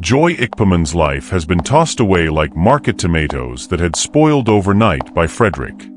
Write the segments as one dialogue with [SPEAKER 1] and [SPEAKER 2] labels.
[SPEAKER 1] Joy Ickpeman's life has been tossed away like market tomatoes that had spoiled overnight by Frederick.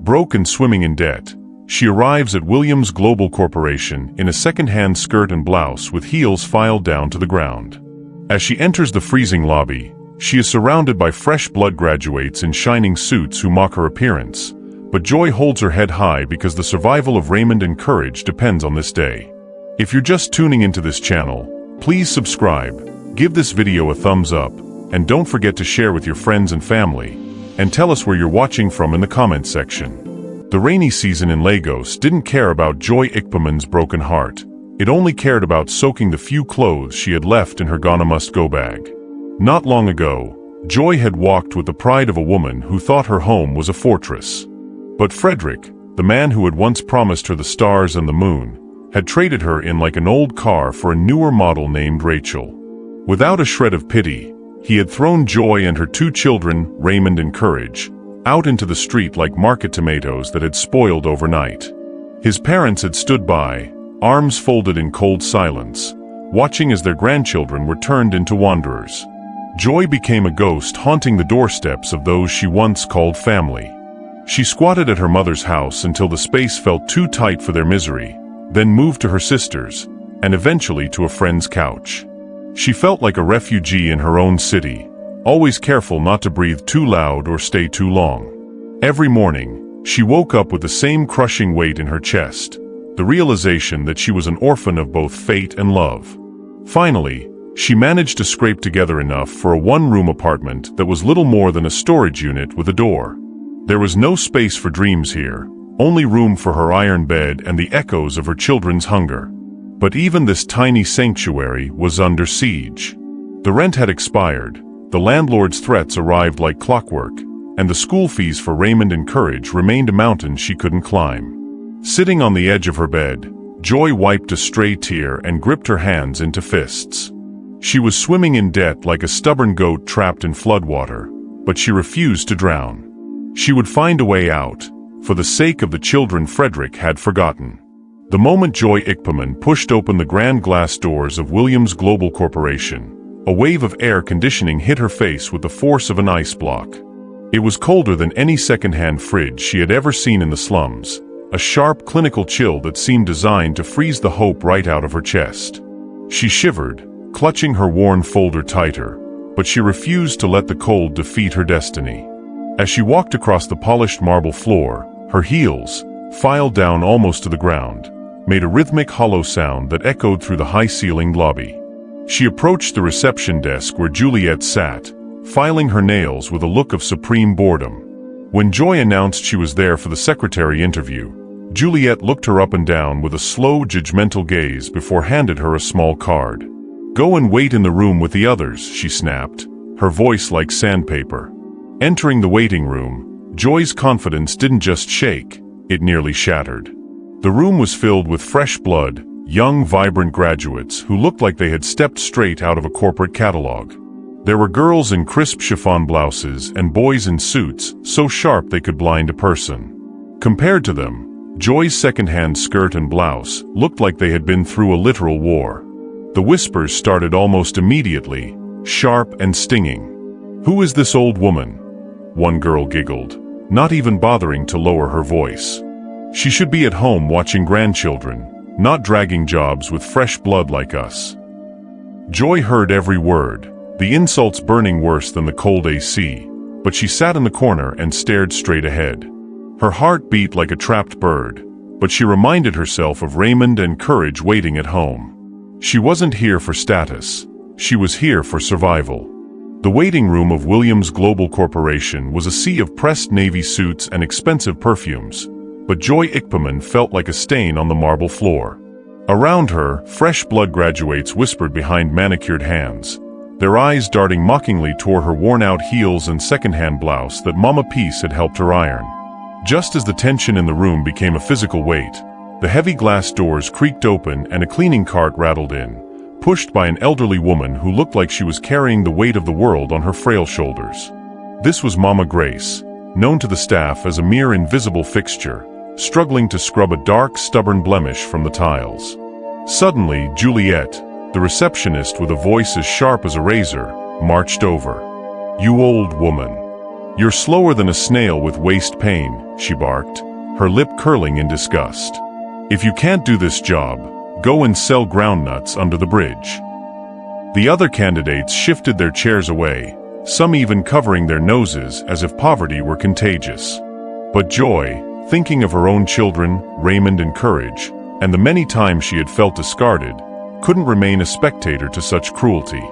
[SPEAKER 1] Broke and swimming in debt, she arrives at Williams Global Corporation in a second-hand skirt and blouse with heels filed down to the ground. As she enters the freezing lobby, she is surrounded by fresh blood graduates in shining suits who mock her appearance, but Joy holds her head high because the survival of Raymond and Courage depends on this day. If you're just tuning into this channel, please subscribe, give this video a thumbs up, and don't forget to share with your friends and family, and tell us where you're watching from in the comments section. The rainy season in Lagos didn't care about Joy Ickpeman's broken heart. It only cared about soaking the few clothes she had left in her Ghana must-go bag. Not long ago, Joy had walked with the pride of a woman who thought her home was a fortress. But Frederick, the man who had once promised her the stars and the moon, had traded her in like an old car for a newer model named Rachel. Without a shred of pity, he had thrown Joy and her two children, Raymond and Courage, out into the street like market tomatoes that had spoiled overnight. His parents had stood by, arms folded in cold silence, watching as their grandchildren were turned into wanderers. Joy became a ghost haunting the doorsteps of those she once called family. She squatted at her mother's house until the space felt too tight for their misery, then moved to her sister's, and eventually to a friend's couch. She felt like a refugee in her own city, always careful not to breathe too loud or stay too long. Every morning, she woke up with the same crushing weight in her chest, the realization that she was an orphan of both fate and love. Finally, she managed to scrape together enough for a one-room apartment that was little more than a storage unit with a door. There was no space for dreams here, only room for her iron bed and the echoes of her children's hunger. But even this tiny sanctuary was under siege. The rent had expired, the landlord's threats arrived like clockwork, and the school fees for Raymond and Courage remained a mountain she couldn't climb. Sitting on the edge of her bed, Joy wiped a stray tear and gripped her hands into fists. She was swimming in debt like a stubborn goat trapped in floodwater, but she refused to drown. She would find a way out, for the sake of the children Frederick had forgotten. The moment Joy Ickpeman pushed open the grand glass doors of Williams Global Corporation, a wave of air conditioning hit her face with the force of an ice block. It was colder than any second-hand fridge she had ever seen in the slums, a sharp, clinical chill that seemed designed to freeze the hope right out of her chest. She shivered, clutching her worn folder tighter, but she refused to let the cold defeat her destiny. As she walked across the polished marble floor, her heels, filed down almost to the ground, made a rhythmic hollow sound that echoed through the high-ceilinged lobby. She approached the reception desk where Juliet sat, filing her nails with a look of supreme boredom. When Joy announced she was there for the secretary interview, Juliet looked her up and down with a slow, judgmental gaze before handed her a small card. "Go and wait in the room with the others," she snapped, her voice like sandpaper. Entering the waiting room, Joy's confidence didn't just shake, it nearly shattered. The room was filled with fresh blood, young, vibrant graduates who looked like they had stepped straight out of a corporate catalog. There were girls in crisp chiffon blouses and boys in suits so sharp they could blind a person. Compared to them, Joy's second-hand skirt and blouse looked like they had been through a literal war. The whispers started almost immediately, sharp and stinging. "Who is this old woman?" one girl giggled, not even bothering to lower her voice. "She should be at home watching grandchildren, not dragging jobs with fresh blood like us." Joy heard every word, the insults burning worse than the cold AC, but she sat in the corner and stared straight ahead. Her heart beat like a trapped bird, but she reminded herself of Raymond and Courage waiting at home. She wasn't here for status, she was here for survival. The waiting room of Williams Global Corporation was a sea of pressed navy suits and expensive perfumes, but Joy Ickpeman felt like a stain on the marble floor. Around her, fresh blood graduates whispered behind manicured hands, their eyes darting mockingly toward her worn-out heels and second-hand blouse that Mama Peace had helped her iron. Just as the tension in the room became a physical weight, the heavy glass doors creaked open and a cleaning cart rattled in, pushed by an elderly woman who looked like she was carrying the weight of the world on her frail shoulders. This was Mama Grace, known to the staff as a mere invisible fixture, struggling to scrub a dark, stubborn blemish from the tiles. Suddenly, Juliet, The receptionist, with a voice as sharp as a razor, marched over. "You old woman. You're slower than a snail with waist pain," she barked, her lip curling in disgust. "If you can't do this job, go and sell groundnuts under the bridge." The other candidates shifted their chairs away, some even covering their noses as if poverty were contagious. But Joy, thinking of her own children, Raymond and Courage, and the many times she had felt discarded, couldn't remain a spectator to such cruelty.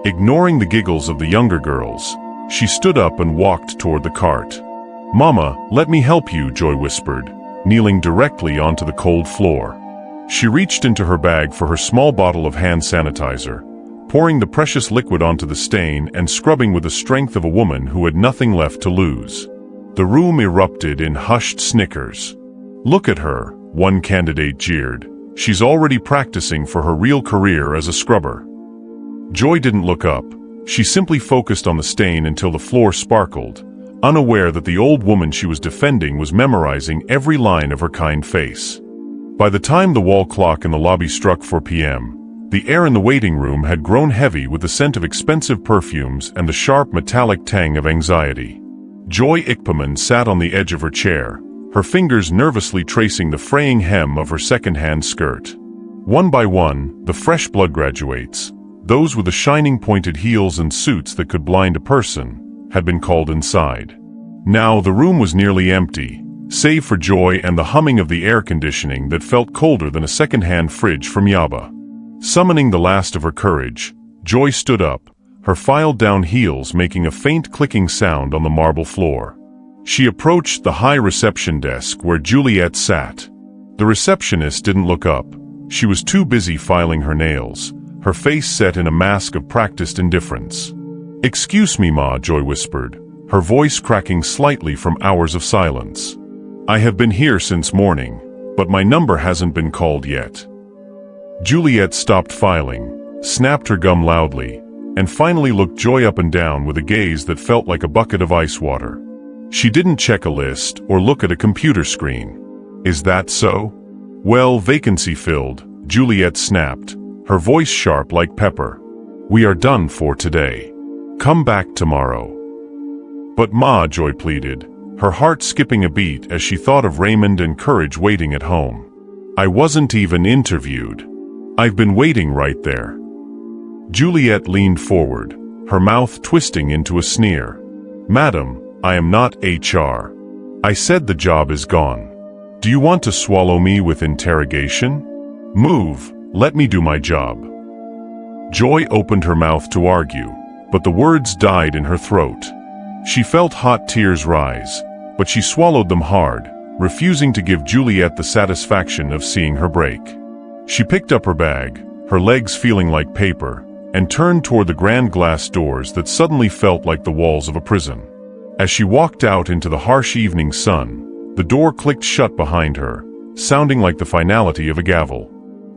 [SPEAKER 1] Ignoring the giggles of the younger girls, she stood up and walked toward the cart. "Mama, let me help you," Joy whispered, kneeling directly onto the cold floor. She reached into her bag for her small bottle of hand sanitizer, pouring the precious liquid onto the stain and scrubbing with the strength of a woman who had nothing left to lose. The room erupted in hushed snickers. "Look at her," one candidate jeered. "She's already practicing for her real career as a scrubber." Joy didn't look up. She simply focused on the stain until the floor sparkled, unaware that the old woman she was defending was memorizing every line of her kind face. By the time the wall clock in the lobby struck 4 p.m., the air in the waiting room had grown heavy with the scent of expensive perfumes and the sharp metallic tang of anxiety. Joy Ickpeman sat on the edge of her chair, her fingers nervously tracing the fraying hem of her second-hand skirt. One by one, the fresh blood graduates, those with the shining pointed heels and suits that could blind a person, had been called inside. Now the room was nearly empty, save for Joy and the humming of the air conditioning that felt colder than a second-hand fridge from Yaba. Summoning the last of her courage, Joy stood up, her filed-down heels making a faint clicking sound on the marble floor. She approached the high reception desk where Juliet sat. The receptionist didn't look up. She was too busy filing her nails, her face set in a mask of practiced indifference. "Excuse me, Ma," Joy whispered, her voice cracking slightly from hours of silence. "I have been here since morning, but my number hasn't been called yet." Juliet stopped filing, snapped her gum loudly, and finally looked Joy up and down with a gaze that felt like a bucket of ice water. She didn't check a list or look at a computer screen. "Is that so?" "Well, vacancy filled," Juliet snapped, her voice sharp like pepper. "We are done for today. Come back tomorrow." "But Ma," Joy pleaded, her heart skipping a beat as she thought of Raymond and Courage waiting at home. "I wasn't even interviewed. I've been waiting right there." Juliet leaned forward, her mouth twisting into a sneer. "Madam, I am not HR. I said the job is gone. Do you want to swallow me with interrogation? Move, let me do my job." Joy opened her mouth to argue, but the words died in her throat. She felt hot tears rise, but she swallowed them hard, refusing to give Juliet the satisfaction of seeing her break. She picked up her bag, her legs feeling like paper, and turned toward the grand glass doors that suddenly felt like the walls of a prison. As she walked out into the harsh evening sun, the door clicked shut behind her, sounding like the finality of a gavel.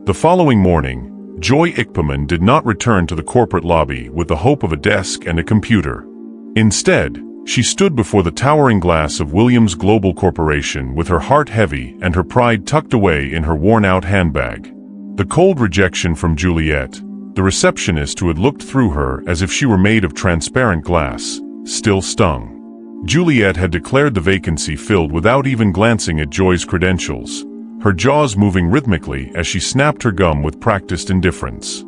[SPEAKER 1] The following morning, Joy Ickpeman did not return to the corporate lobby with the hope of a desk and a computer. Instead, she stood before the towering glass of Williams Global Corporation with her heart heavy and her pride tucked away in her worn-out handbag. The cold rejection from Juliet, the receptionist who had looked through her as if she were made of transparent glass, still stung. Juliet had declared the vacancy filled without even glancing at Joy's credentials, her jaws moving rhythmically as she snapped her gum with practiced indifference.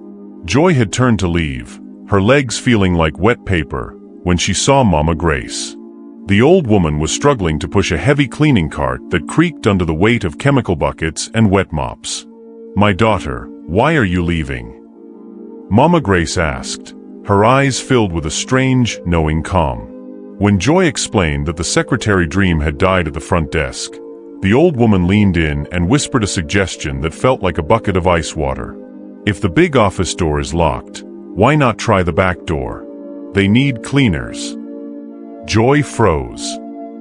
[SPEAKER 1] Joy had turned to leave, her legs feeling like wet paper, when she saw Mama Grace. The old woman was struggling to push a heavy cleaning cart that creaked under the weight of chemical buckets and wet mops. "My daughter, why are you leaving?" Mama Grace asked, her eyes filled with a strange, knowing calm. When Joy explained that the secretary Dream had died at the front desk, the old woman leaned in and whispered a suggestion that felt like a bucket of ice water. "If the big office door is locked, why not try the back door? They need cleaners." Joy froze.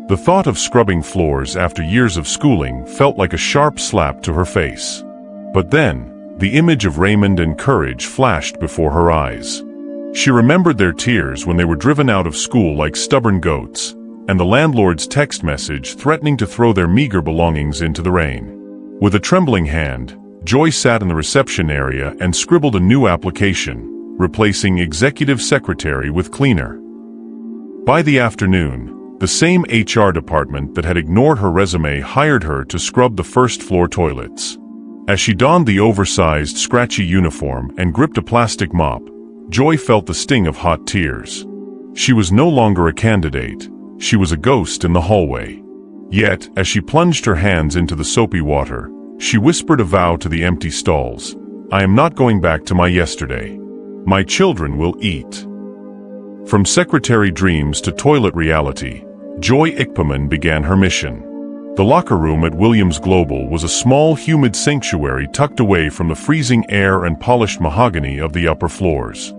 [SPEAKER 1] The thought of scrubbing floors after years of schooling felt like a sharp slap to her face. But then, the image of Raymond and Courage flashed before her eyes. She remembered their tears when they were driven out of school like stubborn goats, and the landlord's text message threatening to throw their meager belongings into the rain. With a trembling hand, Joy sat in the reception area and scribbled a new application, replacing executive secretary with cleaner. By the afternoon, the same HR department that had ignored her resume hired her to scrub the first-floor toilets. As she donned the oversized, scratchy uniform and gripped a plastic mop, Joy felt the sting of hot tears. She was no longer a candidate. She was a ghost in the hallway. Yet, as she plunged her hands into the soapy water, she whispered a vow to the empty stalls. "I am not going back to my yesterday. My children will eat." From secretary dreams to toilet reality, Joy Ickpeman began her mission. The locker room at Williams Global was a small, humid sanctuary tucked away from the freezing air and polished mahogany of the upper floors.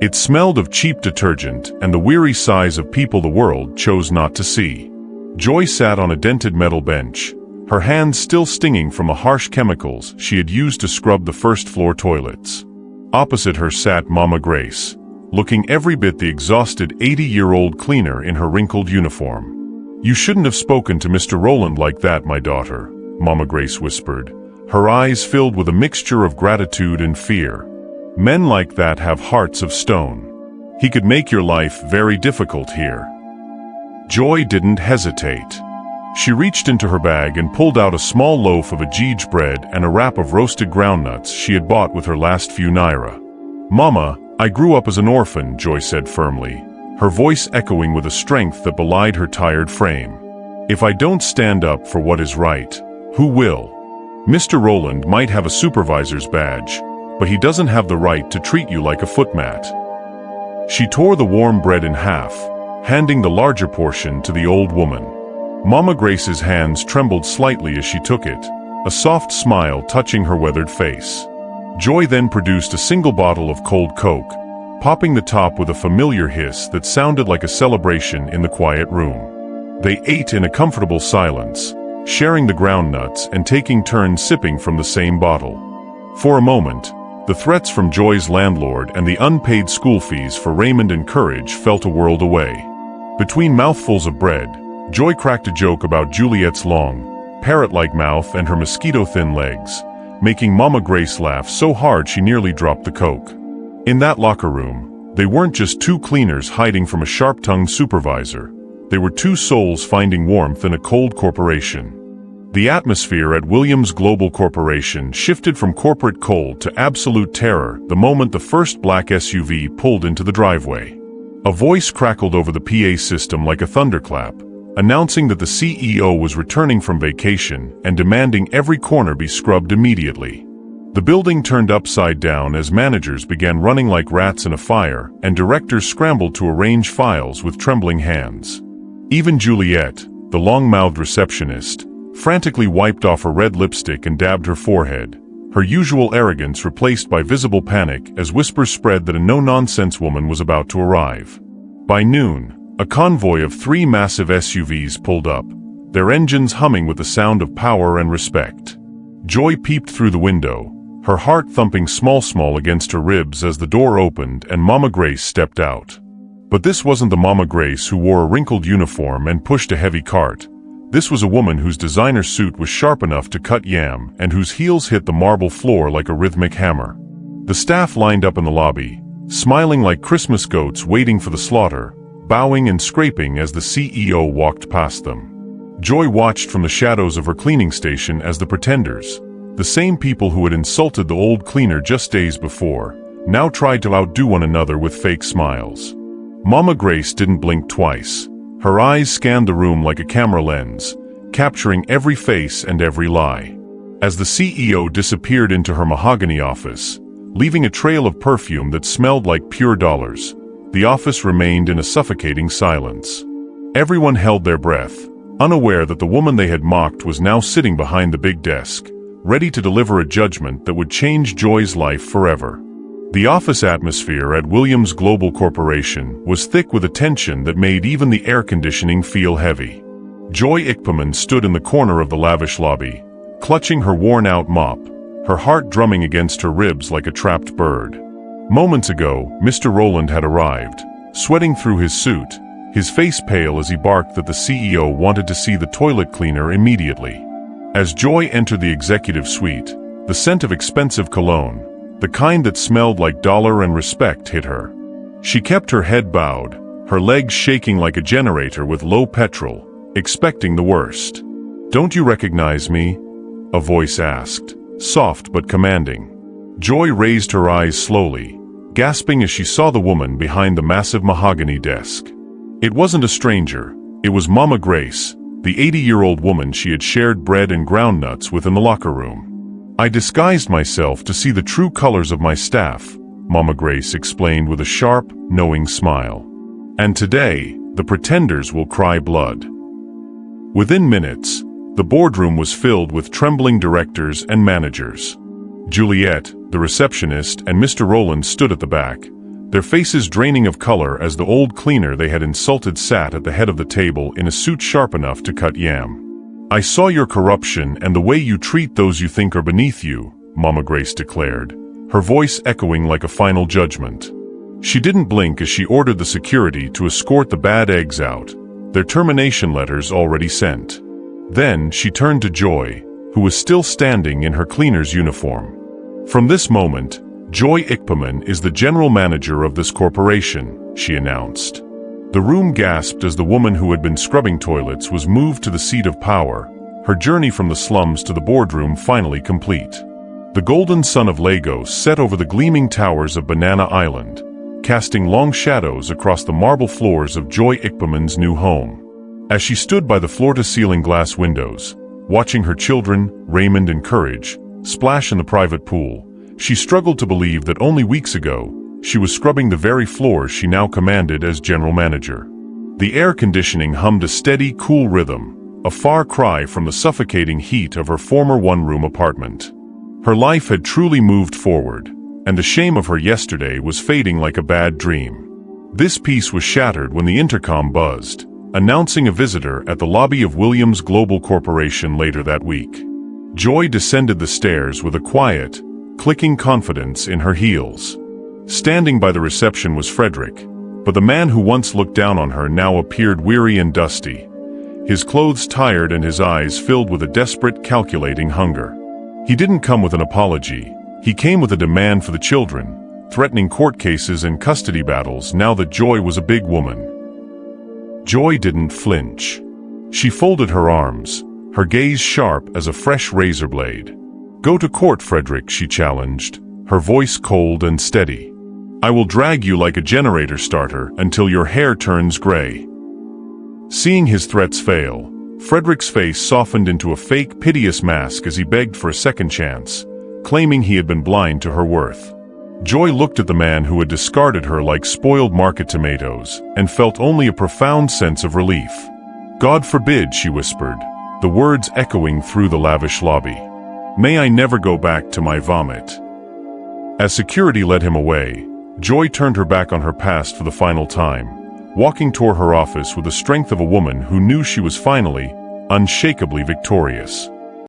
[SPEAKER 1] It smelled of cheap detergent and the weary sighs of people the world chose not to see. Joy sat on a dented metal bench, her hands still stinging from the harsh chemicals she had used to scrub the first-floor toilets. Opposite her sat Mama Grace, looking every bit the exhausted 80-year-old cleaner in her wrinkled uniform. "You shouldn't have spoken to Mr. Rowland like that, my daughter," Mama Grace whispered, her eyes filled with a mixture of gratitude and fear. "Men like that have hearts of stone. He could make your life very difficult here." Joy didn't hesitate. She reached into her bag and pulled out a small loaf of Ajij bread and a wrap of roasted groundnuts she had bought with her last few naira. "Mama, I grew up as an orphan," Joy said firmly, her voice echoing with a strength that belied her tired frame. "If I don't stand up for what is right, who will? Mr. Rowland might have a supervisor's badge, but he doesn't have the right to treat you like a footmat." She tore the warm bread in half, handing the larger portion to the old woman. Mama Grace's hands trembled slightly as she took it, a soft smile touching her weathered face. Joy then produced a single bottle of cold Coke, popping the top with a familiar hiss that sounded like a celebration in the quiet room. They ate in a comfortable silence, sharing the groundnuts and taking turns sipping from the same bottle. For a moment, the threats from Joy's landlord and the unpaid school fees for Raymond and Courage felt a world away. Between mouthfuls of bread, Joy cracked a joke about Juliet's long, parrot-like mouth and her mosquito-thin legs, making Mama Grace laugh so hard she nearly dropped the Coke. In that locker room, they weren't just two cleaners hiding from a sharp-tongued supervisor. They were two souls finding warmth in a cold corporation. The atmosphere at Williams Global Corporation shifted from corporate cold to absolute terror the moment the first black SUV pulled into the driveway. A voice crackled over the PA system like a thunderclap, announcing that the CEO was returning from vacation and demanding every corner be scrubbed immediately. The building turned upside down as managers began running like rats in a fire and directors scrambled to arrange files with trembling hands. Even Juliet, the long-mouthed receptionist, frantically wiped off her red lipstick and dabbed her forehead, her usual arrogance replaced by visible panic as whispers spread that a no-nonsense woman was about to arrive. By noon, a convoy of 3 massive SUVs pulled up, their engines humming with the sound of power and respect. Joy peeped through the window, her heart thumping small against her ribs as the door opened and Mama Grace stepped out. But this wasn't the Mama Grace who wore a wrinkled uniform and pushed a heavy cart. This was a woman whose designer suit was sharp enough to cut yam and whose heels hit the marble floor like a rhythmic hammer. The staff lined up in the lobby, smiling like Christmas goats waiting for the slaughter, bowing and scraping as the CEO walked past them. Joy watched from the shadows of her cleaning station as the pretenders, the same people who had insulted the old cleaner just days before, now tried to outdo one another with fake smiles. Mama Grace didn't blink twice. Her eyes scanned the room like a camera lens, capturing every face and every lie. As the CEO disappeared into her mahogany office, leaving a trail of perfume that smelled like pure dollars, the office remained in a suffocating silence. Everyone held their breath, unaware that the woman they had mocked was now sitting behind the big desk, ready to deliver a judgment that would change Joy's life forever. The office atmosphere at Williams Global Corporation was thick with a tension that made even the air conditioning feel heavy. Joy Ickpeman stood in the corner of the lavish lobby, clutching her worn-out mop, her heart drumming against her ribs like a trapped bird. Moments ago, Mr. Rowland had arrived, sweating through his suit, his face pale as he barked that the CEO wanted to see the toilet cleaner immediately. As Joy entered the executive suite, The scent of expensive cologne, the kind that smelled like dollar and respect, hit her. She kept her head bowed, her legs shaking like a generator with low petrol, expecting the worst. "Don't you recognize me?" a voice asked, soft but commanding. Joy raised her eyes slowly, gasping as she saw the woman behind the massive mahogany desk. It wasn't a stranger, it was Mama Grace, the 80-year-old woman she had shared bread and groundnuts with in the locker room. "I disguised myself to see the true colors of my staff," Mama Grace explained with a sharp, knowing smile. "And today, the pretenders will cry blood." Within minutes, the boardroom was filled with trembling directors and managers. Juliet, the receptionist, and Mr. Rowland stood at the back, their faces draining of color as the old cleaner they had insulted sat at the head of the table in a suit sharp enough to cut yam. "I saw your corruption and the way you treat those you think are beneath you," Mama Grace declared, her voice echoing like a final judgment. She didn't blink as she ordered the security to escort the bad eggs out, their termination letters already sent. Then she turned to Joy, who was still standing in her cleaner's uniform. "From this moment, Joy Ickpeman is the general manager of this corporation," she announced. The room gasped as the woman who had been scrubbing toilets was moved to the seat of power, her journey from the slums to the boardroom finally complete. The golden sun of Lagos set over the gleaming towers of Banana Island, casting long shadows across the marble floors of Joy Ickpeman's new home. As she stood by the floor-to-ceiling glass windows, watching her children, Raymond and Courage, splash in the private pool, she struggled to believe that only weeks ago, she was scrubbing the very floors she now commanded as general manager. The air conditioning hummed a steady, cool rhythm, a far cry from the suffocating heat of her former one-room apartment. Her life had truly moved forward, and the shame of her yesterday was fading like a bad dream. This peace was shattered when the intercom buzzed, announcing a visitor at the lobby of Williams Global Corporation later that week. Joy descended the stairs with a quiet, clicking confidence in her heels. Standing by the reception was Frederick, but the man who once looked down on her now appeared weary and dusty, his clothes tired and his eyes filled with a desperate, calculating hunger. He didn't come with an apology, he came with a demand for the children, threatening court cases and custody battles now that Joy was a big woman. Joy didn't flinch. She folded her arms, her gaze sharp as a fresh razor blade. "Go to court, Frederick," she challenged, her voice cold and steady. "I will drag you like a generator starter until your hair turns gray." Seeing his threats fail, Frederick's face softened into a fake, piteous mask as he begged for a second chance, claiming he had been blind to her worth. Joy looked at the man who had discarded her like spoiled market tomatoes and felt only a profound sense of relief. "God forbid," she whispered, the words echoing through the lavish lobby. "May I never go back to my vomit." As security led him away, Joy turned her back on her past for the final time, walking toward her office with the strength of a woman who knew she was finally, unshakably victorious.